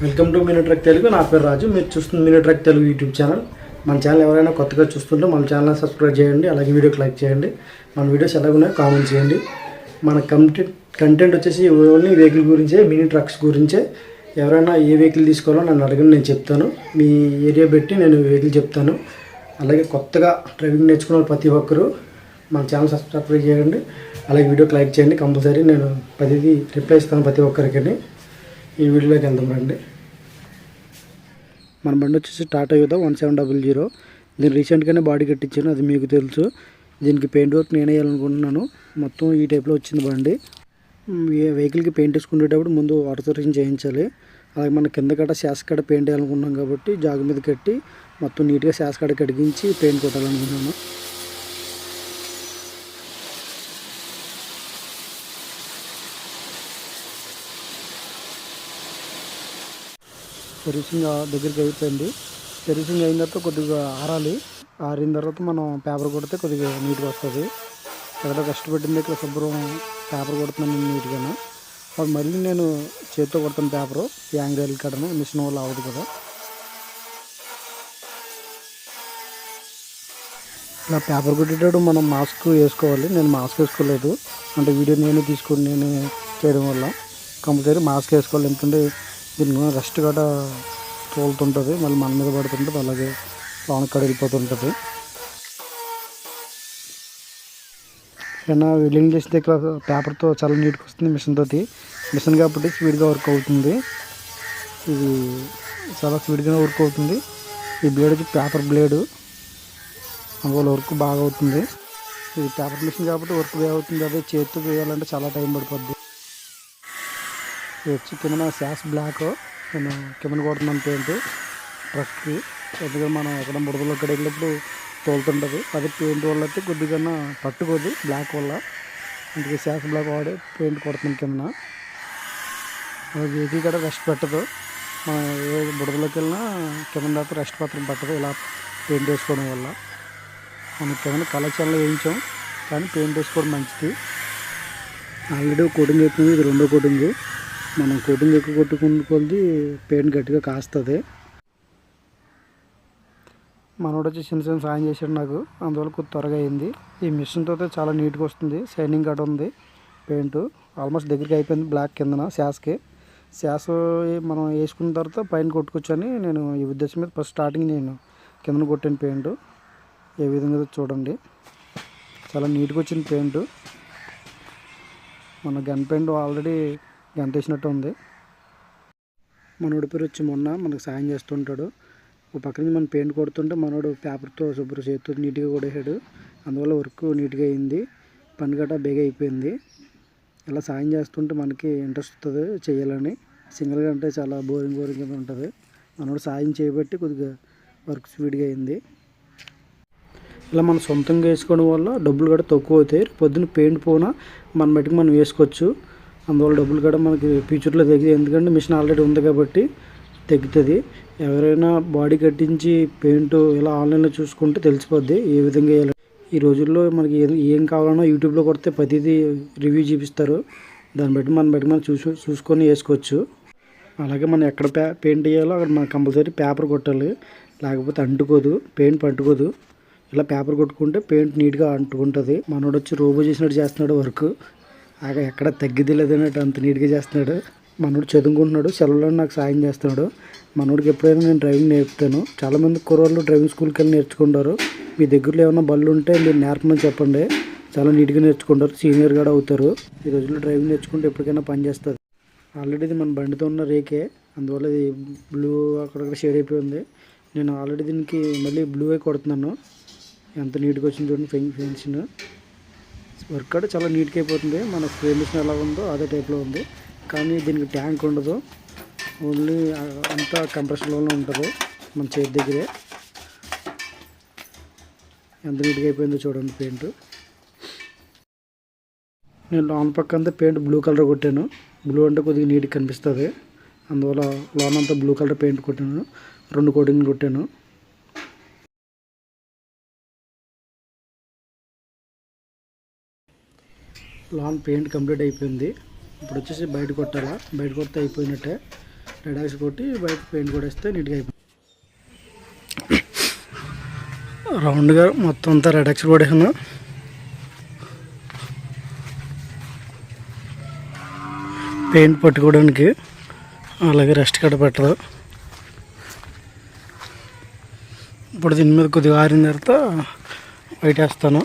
Welcome to mini truck Telugu. నా పేరు రాజు. మీరు చూస్తున్న mini truck Telugu YouTube channel. మన ఛానల్ ఎవరైనా కొత్తగా చూస్తుంటే మన ఛానల్ సబ్స్క్రైబ్ చేయండి, అలాగే వీడియోకి లైక్ చేయండి. మన వీడియోస్ ఎలాగున్నాయో కామెంట్ చేయండి. మన కంటెంట్ వచ్చేసి ఓన్లీ వెహికల్ గురించే, మినీ ట్రక్స్ గురించే. ఎవరైనా ఏ వెహికల్ తీసుకోవాలో నన్ను అడగండి, నేను చెప్తాను. మీ ఏరియా పెట్టి నేను వెహికల్ చెప్తాను. అలాగే కొత్తగా డ్రైవింగ్ నేర్చుకున్న ప్రతి ఒక్కరూ మన ఛానల్ సబ్స్క్రైబ్ చేయండి, అలాగే వీడియోకి లైక్ చేయండి. కంపల్సరీ నేను ప్రతిదీ రిప్లై ఇస్తాను ప్రతి ఒక్కరికి. ఈ వీడియోలోకి వెళ్దాం రండి. మన బండి వచ్చేసి టాటా యూదా 1700. దీన్ని రీసెంట్గానే బాడీ కట్టించాను, అది మీకు తెలుసు. దీనికి పెయింట్ వర్క్ నేనే వేయాలనుకుంటున్నాను. మొత్తం ఈ టైప్లో వచ్చింది బండి. వెహికల్కి పెయింట్ వేసుకునేటప్పుడు ముందు వాటర్ సర్వీసింగ్ చేయించాలి. అలాగే మన కింద కట్ట శాస కట్ట పెయింట్ వేయాలనుకున్నాం కాబట్టి జాగు మీద కట్టి మొత్తం నీట్గా శాస కట్ట కడిగించి పెయింట్ కొట్టాలనుకున్నాను. సర్వీసింగ్ దగ్గరికి అయిపోయింది. సర్వీసింగ్ అయిన తర్వాత కొద్దిగా ఆరాలి. ఆరిన తర్వాత మనం పేపర్ కొడితే కొద్దిగా నీట్గా వస్తుంది. ఎక్కడ కష్టపడింది ఇక్కడ శుభ్రం పేపర్ కొడుతున్నాను నీట్గా. అది మళ్ళీ నేను చేతితో కొడతాను పేపరు. యాంగ్రేల్ కడను మిషన్ వల్ల అవ్వదు కదా. ఇలా పేపర్ కొట్టేటప్పుడు మనం మాస్క్ వేసుకోవాలి. నేను మాస్క్ వేసుకోలేదు, అంటే వీడియో నేనే చేయడం వల్ల కంపల్సరీ మాస్క్ వేసుకోవాలి. ఎందుకంటే దీనికి రెస్ట్ గట్రా తోలుతుంటుంది, మళ్ళీ మన మీద పడుతుంటుంది, అలాగే లోన కడ వెళ్ళిపోతుంటుంది. ఏదైనా వెల్డింగ్ చేసిన దగ్గర పేపర్తో చాలా నీట్గా వస్తుంది. మిషన్ కాబట్టి స్పీడ్గా వర్క్ అవుతుంది. ఇది చాలా స్పీడ్గానే వర్క్ అవుతుంది. ఈ బ్లేడ్ వచ్చి పేపర్ బ్లేడు, అందువల్ల వర్క్ బాగా అవుతుంది. ఇది పేపర్ మిషన్ కాబట్టి వర్క్ బాగా అవుతుంది. అదే చేతితో వేయాలంటే చాలా టైం పడిపోద్ది. ఇది వచ్చి కింద శాస్ బ్లాక్, నేను కింద కొడుతున్నాను పెయింట్ ట్రక్కి. కొద్దిగా మనం ఎక్కడ బుడదలో ఇక్కడ వెళ్ళినప్పుడు తోలుతుంటుంది. అది పెయింట్ వల్ల అయితే కొద్దిగా పట్టుకోదు బ్లాక్ వల్ల, అందుకే శాస్ బ్లాక్ వాడి పెయింట్ కొడుతున్నాను కింద. అది వెహికల్ కూడా రెస్ట్ పెట్టదు. మనం ఏ బుడదలోకి వెళ్ళినా కింద దాకా రెస్ట్ పత్రం పట్టదు ఇలా పెయింట్ వేసుకోవడం వల్ల. మనం కింద కలెక్షన్లో వేయించాం, కానీ పెయింట్ వేసుకోవడం మంచిది. ఆల్రెడీ కోటింగ్ ఎక్కువ, ఇది రెండో కోటింగ్. మనం కోటింగ్ ఎక్కువ కొట్టుకుని కొద్ది పెయింట్ గట్టిగా కాస్తుంది. మనోడు వచ్చి చిన్న సాయం చేశాడు నాకు, అందువల్ల కొద్ది త్వరగా అయింది. ఈ మిషన్తో చాలా నీట్గా వస్తుంది. షైనింగ్ గట్ట ఉంది. పెయింట్ ఆల్మోస్ట్ దగ్గరికి అయిపోయింది. బ్లాక్ కిందన శాస్ మనం వేసుకున్న తర్వాత పైన కొట్టుకొచ్చని నేను ఈ ఉద్దేశం మీద ఫస్ట్ స్టార్టింగ్ నేను కిందన కొట్టాను పెయింట్. ఏ విధంగా చూడండి, చాలా నీట్గా వచ్చింది పెయింట్. మన గన్ పెయింట్ ఆల్రెడీ గంట వేసినట్టు ఉంది. మనోడి పేరు వచ్చి మొన్న మనకు సాయం చేస్తుంటాడు. ఒక పక్క నుంచి మనం పెయింట్ కొడుతుంటే మనోడు పేపర్తో శుభ్రం చేస్తూ నీట్గా కొడేసాడు. అందువల్ల వర్క్ నీట్గా అయింది. పని గట్రా బేగా అయిపోయింది. ఇలా సాయం చేస్తుంటే మనకి ఇంట్రెస్ట్ వస్తుంది చేయాలని. సింగిల్గా అంటే చాలా బోరింగ్ కింద ఉంటుంది. మనోడు సాయం చేయబట్టి కొద్దిగా వర్క్ స్పీడ్గా అయింది. ఇలా మనం సొంతంగా వేసుకోవడం వల్ల డబ్బులు కూడా తక్కువ అవుతాయి. పొద్దున్న పెయింట్ పోనా మన మట్టుకు మనం వేసుకోవచ్చు. అందువల్ల డబ్బులు కూడా మనకి ఫ్యూచర్లో తగ్గుతాయి. ఎందుకంటే మిషన్ ఆల్రెడీ ఉంది కాబట్టి తగ్గుతుంది. ఎవరైనా బాడీ కట్టించి పెయింట్ ఇలా ఆన్లైన్లో చూసుకుంటే తెలిసిపోద్ది ఏ విధంగా వేయాలి. ఈ రోజుల్లో మనకి ఏం కావాలన్నా యూట్యూబ్లో కొడితే ప్రతిదీ రివ్యూ చూపిస్తారు. దాన్ని బట్టి మనం చూసుకొని వేసుకోవచ్చు. అలాగే మనం ఎక్కడ పెయింట్ వేయాలో అక్కడ మనం కంపల్సరీ పేపర్ కొట్టాలి, లేకపోతే అంటుకోదు, పెయింట్ పట్టుకోదు. ఇలా పేపర్ కొట్టుకుంటే పెయింట్ నీట్గా అంటుకుంటుంది. మనోడు వచ్చి రోబో చేసినట్టు చేస్తున్నాడు వర్క్. ఎక్కడ తగ్గిది లేదన్నట్టు అంత నీట్గా చేస్తున్నాడు. మనోడు చదువుకుంటున్నాడు, సెలవులో నాకు సాయం చేస్తున్నాడు. మనోడికి ఎప్పుడైనా నేను డ్రైవింగ్ నేర్పుతాను. చాలామంది కుర్రోళ్ళు డ్రైవింగ్ స్కూల్కి వెళ్ళి నేర్చుకుంటారు. మీ దగ్గరలో ఏమైనా బళ్ళు ఉంటే మీరు నేర్పమని చెప్పండి, చాలా నీట్గా నేర్చుకుంటారు, సీనియర్ కూడా అవుతారు. ఈ రోజుల్లో డ్రైవింగ్ నేర్చుకుంటే ఎప్పటికైనా పని చేస్తుంది. ఆల్రెడీ ఇది మన బండితో ఉన్న రేకే, అందువల్ల ఇది బ్లూ అక్కడక్కడ షేడ్ అయిపోయింది. నేను ఆల్రెడీ దీనికి మళ్ళీ బ్లూవే కొడుతున్నాను. ఎంత నీట్గా వచ్చింది చూడండి ఫెన్షన్. వర్క్ కూడా చాలా నీట్గా అయిపోతుంది. మన స్ప్రే మిషన్ ఎలా ఉందో అదే టైప్లో ఉంది, కానీ దీనికి ట్యాంక్ ఉండదు. ఓన్లీ అంతా కంప్రెషన్లోనే ఉంటుంది మన చేతి దగ్గరే. ఎంత నీట్గా అయిపోయిందో చూడండి పెయింట్. నేను లోన్ పక్క అంతా పెయింట్ బ్లూ కలర్ కొట్టాను. బ్లూ అంటే కొద్దిగా నీట్గా కనిపిస్తుంది, అందువల్ల లోన్ అంతా బ్లూ కలర్ పెయింట్ కొట్టాను. 2 కోటింగ్లు కొట్టాను. లాన్ పెయింట్ కంప్లీట్ అయిపోయింది. ఇప్పుడు వచ్చేసి బయట కొట్టాలా, బయట కొడితే అయిపోయినట్టే. రెడ్ యాక్స్ కొట్టి బయట పెయింట్ కొట్టేస్తే నీట్గా అయిపోతుంది. రౌండ్గా మొత్తం అంతా రెడ్ యాక్స్ కొట్టేసాను. పెయింట్ పట్టుకోవడానికి అలాగే రెస్ట్ కట్ట పెట్టదు. ఇప్పుడు దీని మీద కొద్దిగా ఆరిన తర్వాత వైట్ వేస్తాను.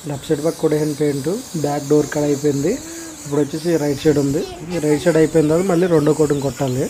లెఫ్ట్ సైడ్ పక్క కొట్టేసిన పెయింట్ బ్యాక్ డోర్ కాడ అయిపోయింది. ఇప్పుడు వచ్చేసి రైట్ సైడ్ ఉంది. ఈ రైట్ సైడ్ అయిపోయిన తర్వాత మళ్ళీ రెండో కోటింగ్ కొట్టాలి.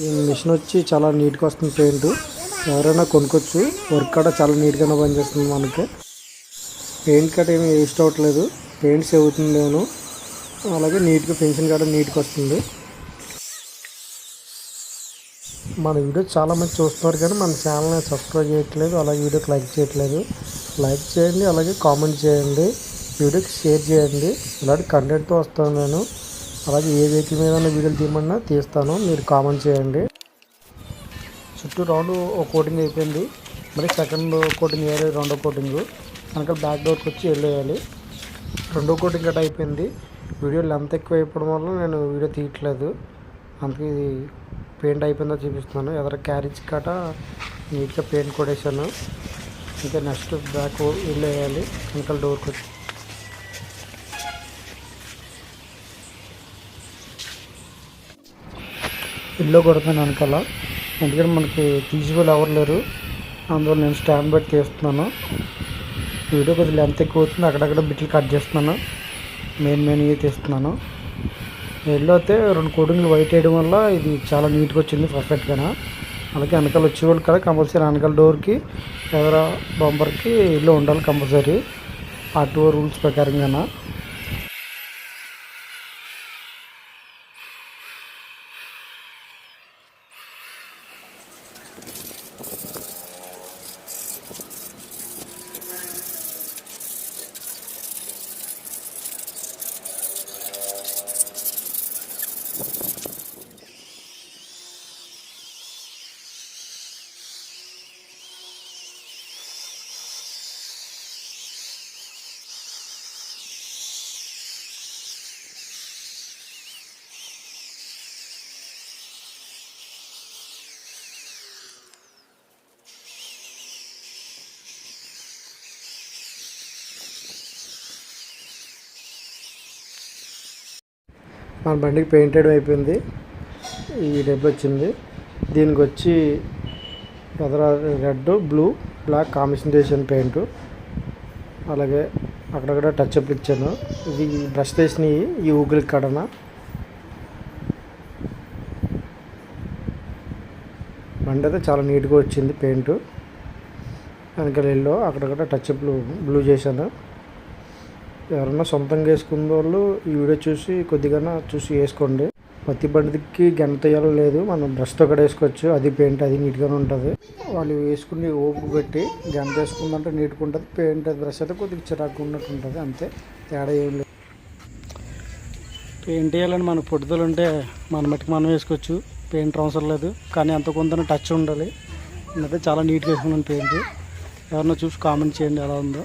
ఈ మిషన్ వచ్చి చాలా నీట్గా వస్తుంది పెయింట్. ఎవరైనా కొనుక్కోవచ్చు. వర్క్ కూడా చాలా నీట్గానే పనిచేస్తుంది. మనకి పెయింట్ కట్ ఏమి వేస్ట్ అవ్వట్లేదు. పెయింట్ సేవ్ అవుతుంది నేను. అలాగే నీట్గా ఫినిషింగ్ కూడా నీట్గా వస్తుంది. మన వీడియో చాలామంది చూస్తున్నారు కానీ మన ఛానల్ని సబ్స్క్రైబ్ చేయట్లేదు. అలాగే వీడియోకి లైక్ చేయట్లేదు. లైక్ చేయండి, అలాగే కామెంట్ చేయండి, వీడియోకి షేర్ చేయండి. ఇలాంటి కంటెంట్తో వస్తాను నేను. అలాగే ఏ వెహికల్ మీద వీడియోలు తీయమన్నా తీస్తాను, మీరు కామెంట్ చేయండి. చుట్టూ రౌండ్ ఒక కోటింగ్ అయిపోయింది. మరి సెకండ్ కోటింగ్ వేయాలి, రెండో కోటింగ్ వెనకాల బ్యాక్ డోర్కి వచ్చి వెళ్ళేయాలి. రెండో కోటింగ్ కట్ అయిపోయింది. వీడియో లెంత్ ఎక్కువ అయిపోవడం వల్ల నేను వీడియో తీయట్లేదు. అందుకే ఇది పెయింట్ అయిపోయిందో చూపిస్తున్నాను. ఎదర క్యారేజ్ కట నీట్గా పెయింట్ కొట్టేసాను. ఇంకా నెక్స్ట్ బ్యాక్ ఇల్లు వేయాలి. వెనకాల డోర్కి వచ్చి ఇల్లు కొడుతున్నాను వెనకాల. ఎందుకంటే మనకి తీసుకోవాలి ఎవరు లేరు, అందువల్ల నేను స్టాండ్ పెట్టి తీస్తున్నాను. వీడియో కొద్దిగా లెంత్ ఎక్కువ అవుతుంది. అక్కడక్కడ బిట్లు కట్ చేస్తున్నాను. మెయిన్ ఇవి తీస్తున్నాను. ఎల్లో అయితే 2 కోటింగ్లు వైట్ వేయడం వల్ల ఇది చాలా నీట్గా వచ్చింది, పర్ఫెక్ట్గా. అలాగే వెనకాల వచ్చేవాళ్ళు కదా కంపల్సరీ వెనకాల డోర్కి ఎదర బంపర్కి ఇల్లు ఉండాలి కంపల్సరీ, ఆర్టీఓ రూల్స్ ప్రకారంగా. మన బండికి పెయింటెడ్ అయిపోయింది. ఈ డబ్బు వచ్చింది. దీనికి వచ్చి ఎదర red blue black combination paint, అలాగే అక్కడక్కడ టచ్ అప్ ఇచ్చాను. ఇది బ్రష్ వేసినవి ఈ ఊగులకి కడన. బండి అయితే చాలా నీట్గా వచ్చింది పెయింట్. వెనకాల ఎల్లో అక్కడక్కడ టచ్ అప్లు బ్లూ చేశాను. ఎవరన్నా సొంతంగా వేసుకున్న వాళ్ళు ఈ వీడియో చూసి కొద్దిగా చూసి వేసుకోండి. ప్రతి బండికి గంట తీయాలో లేదు, మనం బ్రష్తో కూడా వేసుకోవచ్చు. అది పెయింట్ అది నీట్గానే ఉంటుంది. వాళ్ళు వేసుకుని ఓపు పెట్టి గంట వేసుకుందంటే నీట్గా ఉంటుంది. పెయింట్ అది బ్రష్ అయితే కొద్దిగా చిరాకు ఉన్నట్టు ఉంటుంది, అంతే, తేడా ఏం లేదు. పెయింట్ వేయాలని మనకు పట్టుదల ఉంటే మన మట్టుకు మనం వేసుకోవచ్చు, పెయింట్ అవసరం లేదు. కానీ అంత కొంత టచ్ ఉండాలి. నేనైతే చాలా నీట్గా వేసుకున్నాను పెయింట్. ఎవరన్నా చూసి కామెంట్ చేయండి ఎలా ఉందో.